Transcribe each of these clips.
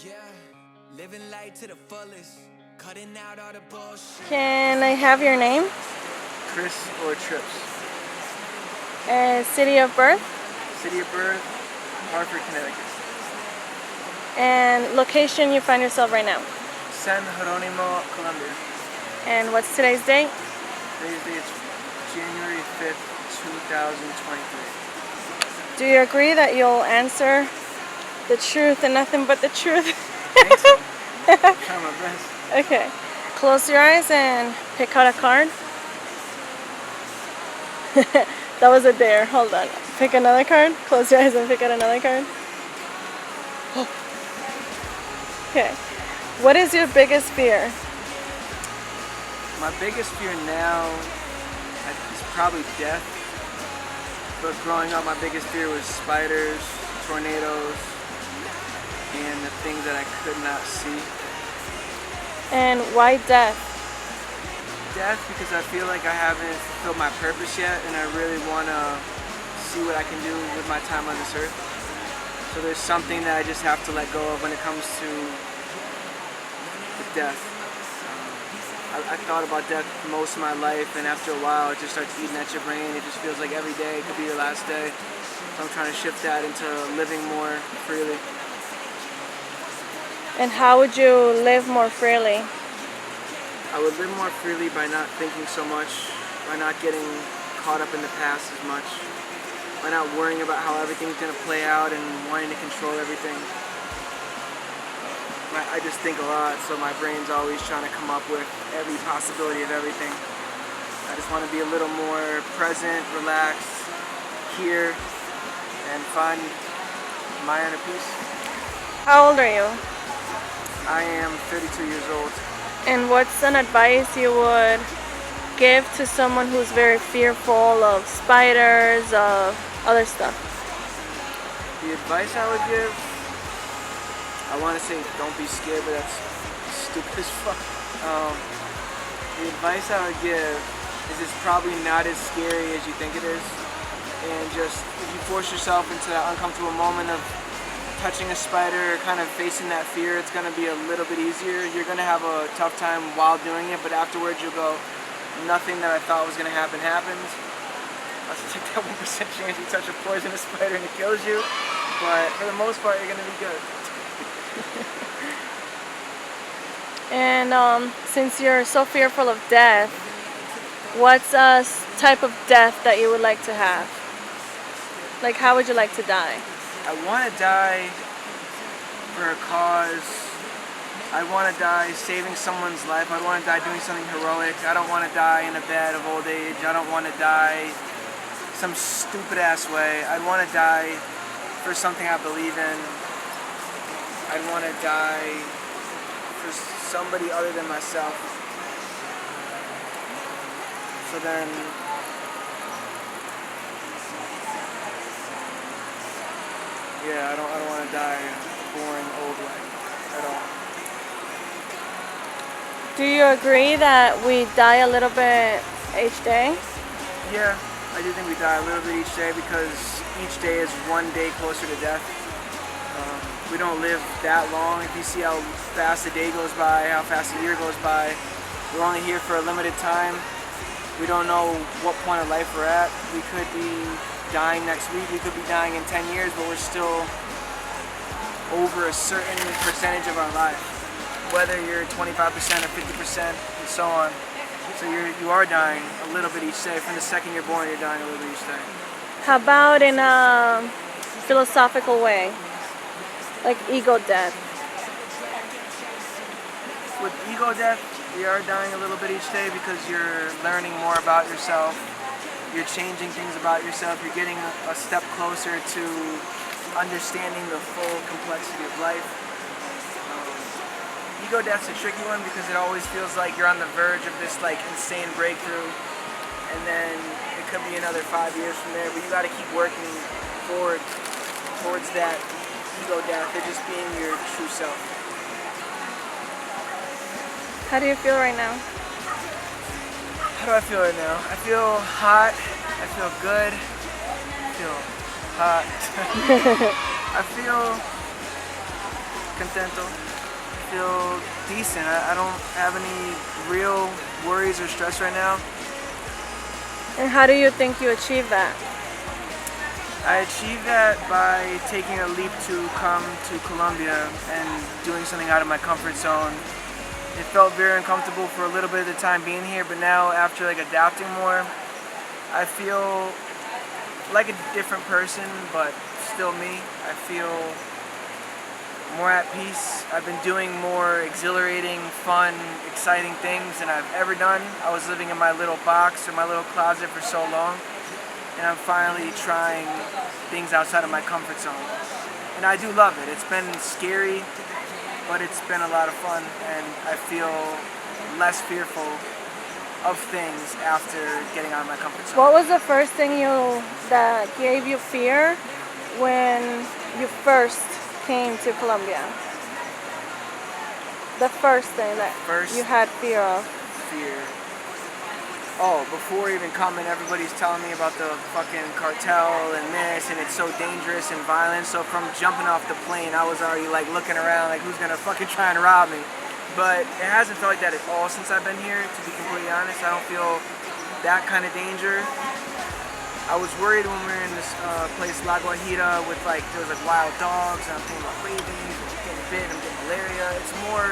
Yeah, living life to the fullest, cutting out all the bullshit. Can I have your name? Chris or Trippz. City of birth? City of birth, Hartford, Connecticut. And location you find yourself right now? San Jeronimo, Colombia. And what's today's date? Today's date is January 5th, 2023. Do you agree that you'll answer the truth and nothing but the truth? Thanks. Try my best. Okay. Close your eyes and pick out a card. That was a dare. Hold on. Pick another card. Close your eyes and pick out another card. Okay. What is your biggest fear? My biggest fear now is probably death. But growing up, my biggest fear was spiders, tornadoes, and the things that I could not see. And why death? Death because I feel like I haven't fulfilled my purpose yet, and I really want to see what I can do with my time on this earth. So there's something that I just have to let go of when it comes to death. I thought about death most of my life, and after a while it just starts eating at your brain. It just feels like every day could be your last day. So I'm trying to shift that into living more freely. And how would you live more freely? I would live more freely by not thinking so much, by not getting caught up in the past as much, by not worrying about how everything's going to play out and wanting to control everything. I just think a lot, so my brain's always trying to come up with every possibility of everything. I just want to be a little more present, relaxed, here, and find my inner peace. How old are you? I am 32 years old. And what's an advice you would give to someone who's very fearful of spiders, of other stuff? The advice I would give, I want to say don't be scared, but that's stupid as fuck. The advice I would give is it's probably not as scary as you think it is. And just, if you force yourself into that uncomfortable moment of touching a spider, kind of facing that fear, it's going to be a little bit easier. You're going to have a tough time while doing it, but afterwards you'll go, nothing that I thought was going to happen happens. Let's take that 1% chance you touch a poisonous spider and it kills you, but for the most part you're going to be good. And since you're so fearful of death, what's a type of death that you would like to have? Like, how would you like to die? I want to die for a cause. I want to die saving someone's life. I want to die doing something heroic. I don't want to die in a bed of old age. I don't want to die some stupid ass way. I want to die for something I believe in. I want to die for somebody other than myself. So then, yeah, I don't want to die a boring old life at all. Do you agree that we die a little bit each day? Yeah, I do think we die a little bit each day because each day is one day closer to death. We don't live that long. If you see how fast a day goes by, how fast a year goes by, we're only here for a limited time. We don't know what point of life we're at. We could be dying next week, we could be dying in 10 years, but we're still over a certain percentage of our life. Whether you're 25% or 50% and so on. So you are dying a little bit each day. From the second you're born, you're dying a little bit each day. How about in a philosophical way? Like ego death? With ego death, you are dying a little bit each day because you're learning more about yourself. You're changing things about yourself. You're getting a step closer to understanding the full complexity of life. Ego death's a tricky one because it always feels like you're on the verge of this like insane breakthrough, and then it could be another 5 years from there, but you got to keep working forward towards that ego death of just being your true self. How do you feel right now? How do I feel right now? I feel hot. I feel good. I feel hot. I feel contento. Feel decent. I don't have any real worries or stress right now. And how do you think you achieve that? I achieved that by taking a leap to come to Colombia and doing something out of my comfort zone. It felt very uncomfortable for a little bit of the time being here, but now after like adapting more, I feel like a different person, but still me. I feel more at peace. I've been doing more exhilarating, fun, exciting things than I've ever done. I was living in my little box or my little closet for so long, and I'm finally trying things outside of my comfort zone. And I do love it. It's been scary, but it's been a lot of fun, and I feel less fearful of things after getting out of my comfort zone. What was the first thing that gave you fear when you first came to Colombia? The first thing that you had fear of? Fear. Oh, before even coming, everybody's telling me about the fucking cartel and this, and it's so dangerous and violent. So from jumping off the plane, I was already like looking around like who's gonna fucking try and rob me. But it hasn't felt like that at all since I've been here, to be completely honest. I don't feel that kind of danger. I was worried when we were in this place, La Guajira, with like, there was like wild dogs, and I'm thinking about rabies, I'm getting bit, I'm getting malaria. It's more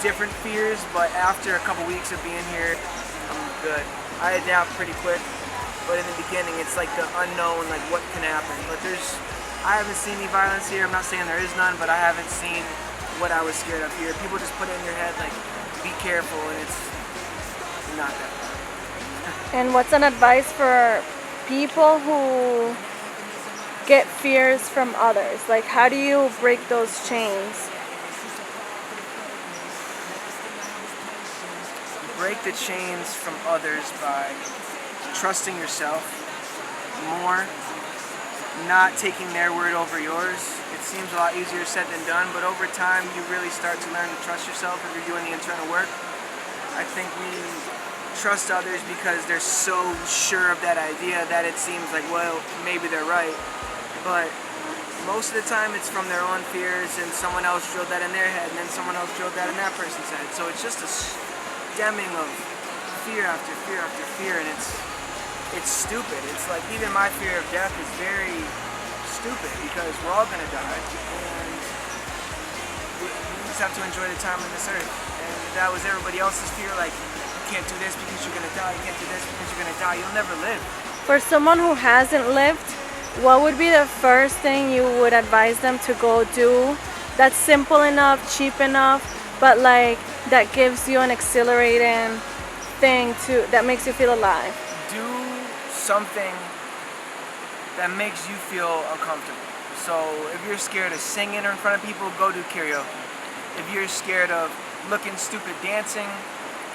different fears, but after a couple weeks of being here, I'm good. I adapt pretty quick, but in the beginning, it's like the unknown, like what can happen. But I haven't seen any violence here. I'm not saying there is none, but I haven't seen what I was scared of here. People just put it in your head, like, be careful, and it's not that bad. And what's an advice for people who get fears from others? Like, how do you break those chains? You break the chains from others by trusting yourself more, not taking their word over yours. It seems a lot easier said than done, but over time you really start to learn to trust yourself if you're doing the internal work. I think we trust others because they're so sure of that idea that it seems like, well, maybe they're right. But most of the time it's from their own fears, and someone else drilled that in their head, and then someone else drilled that in that person's head. So it's just a stemming of fear after fear after fear, and it's stupid. It's like even my fear of death is very stupid because we're all gonna die, and we just have to enjoy the time on this earth. And if that was everybody else's fear, like, you can't do this because you're gonna die, you can't do this because you're gonna die, you'll never live. For someone who hasn't lived, what would be the first thing you would advise them to go do that's simple enough, cheap enough, but like that gives you an exhilarating thing that makes you feel alive? Do something that makes you feel uncomfortable. So if you're scared of singing in front of people, go do karaoke. If you're scared of looking stupid dancing,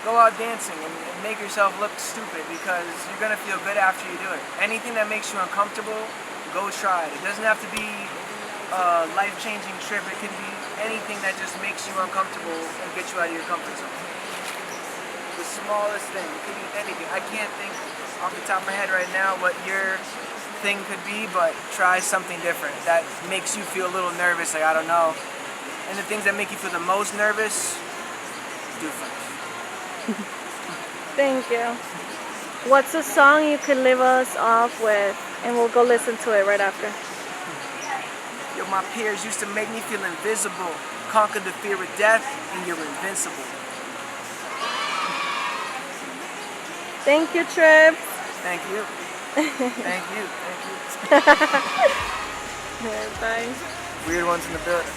go out dancing and make yourself look stupid, because you're gonna feel good after you do it. Anything that makes you uncomfortable, go try it. It doesn't have to be a life-changing trip. It can be anything that just makes you uncomfortable and get you out of your comfort zone. The smallest thing, it could be anything. I can't think off the top of my head right now what your thing could be, but try something different that makes you feel a little nervous, like, I don't know. And the things that make you feel the most nervous, do first. Thank you. What's a song you could leave us off with, and we'll go listen to it right after? Yo, my peers used to make me feel invisible. Conquer the fear of death, and you're invincible. Thank you, Trippz. Thank you. Thank you. Thank you. Bye. Weird ones in the building.